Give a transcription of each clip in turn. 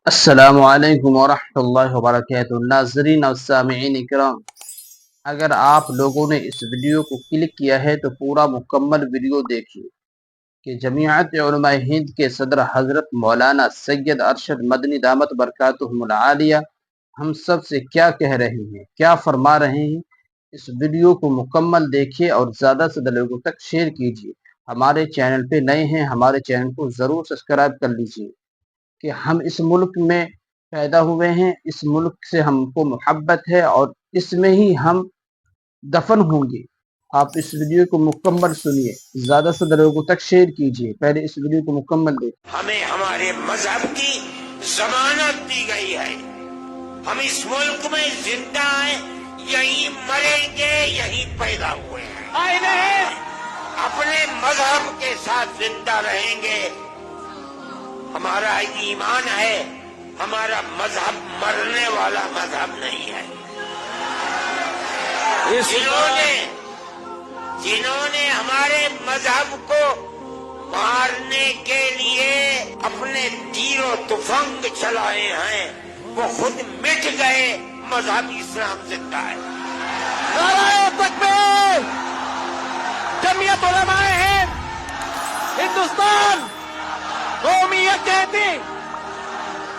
السلام علیکم ورحمۃ اللہ وبرکاتہ۔ ناظرین اور سامعین کرام، اگر آپ لوگوں نے اس ویڈیو کو کلک کیا ہے تو پورا مکمل ویڈیو دیکھیے کہ جمعیت علماء ہند کے صدر حضرت مولانا سید ارشد مدنی دامت برکاتہم العالیہ ہم سب سے کیا کہہ رہے ہیں، کیا فرما رہے ہیں۔ اس ویڈیو کو مکمل دیکھیے اور زیادہ سے زیادہ لوگوں تک شیئر کیجیے۔ ہمارے چینل پہ نئے ہیں، ہمارے چینل کو ضرور سبسکرائب کر لیجیے کہ ہم اس ملک میں پیدا ہوئے ہیں، اس ملک سے ہم کو محبت ہے اور اس میں ہی ہم دفن ہوں گے۔ آپ اس ویڈیو کو مکمل سنیے، زیادہ سے زیادہ لوگوں تک شیئر کیجیے۔ پہلے اس ویڈیو کو مکمل دیکھیں۔ ہمیں ہمارے مذہب کی ضمانت دی گئی ہے، ہم اس ملک میں زندہ ہیں، یہیں مریں گے، یہیں پیدا ہوئے ہیں، اپنے مذہب کے ساتھ زندہ رہیں گے۔ ہمارا ایمان ہے، ہمارا مذہب مرنے والا مذہب نہیں ہے۔ جنہوں نے ہمارے مذہب کو مارنے کے لیے اپنے تیر و تفنگ چلائے ہیں وہ خود مٹ گئے، مذہب اسلام زندہ ہے۔ نعرہ تکبیر! جمعیت علماء ہند ہندوستان قومیت کہتی،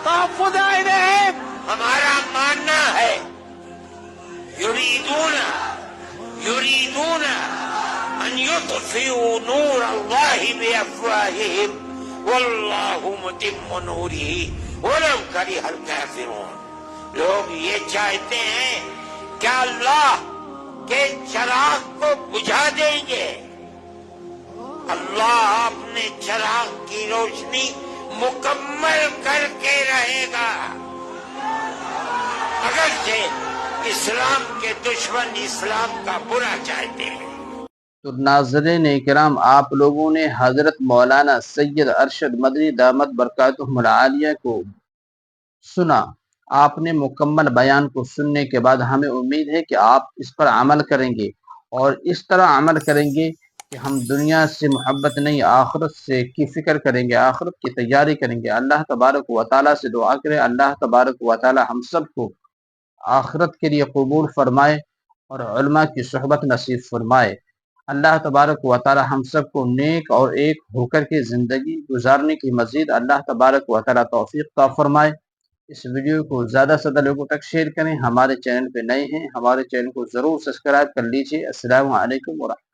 تحفظ آئین ہند۔ ہمارا ماننا ہے یریدون ان یطفئوا نور اللہ بافواہہم واللہ متم نورہ ولو کرہ الکافرون۔ لوگ یہ چاہتے ہیں کہ اللہ کے چراغ کو بجھا دیں گے، اللہ اپنے چراغ کی روشنی مکمل کر کے رہے گا۔ اگرچہ اسلام کے دشمن اسلام کا برا چاہتے ہیں۔ تو ناظرین کرام، آپ لوگوں نے حضرت مولانا سید ارشد مدنی دامت برکاتہم العالیہ کو سنا۔ آپ نے مکمل بیان کو سننے کے بعد ہمیں امید ہے کہ آپ اس پر عمل کریں گے، اور اس طرح عمل کریں گے کہ ہم دنیا سے محبت نہیں، آخرت سے کی فکر کریں گے، آخرت کی تیاری کریں گے۔ اللہ تبارک و تعالیٰ سے دعا کریں، اللہ تبارک و تعالیٰ ہم سب کو آخرت کے لیے قبول فرمائے اور علماء کی صحبت نصیب فرمائے۔ اللہ تبارک و تعالی ہم سب کو نیک اور ایک ہو کر کے زندگی گزارنے کی مزید اللہ تبارک و تعالی توفیق عطا فرمائے۔ اس ویڈیو کو زیادہ سے زیادہ لوگوں تک شیئر کریں۔ ہمارے چینل پہ نئے ہیں، ہمارے چینل کو ضرور سبسکرائب کر لیجیے۔ السلام علیکم ورحمۃ اللہ۔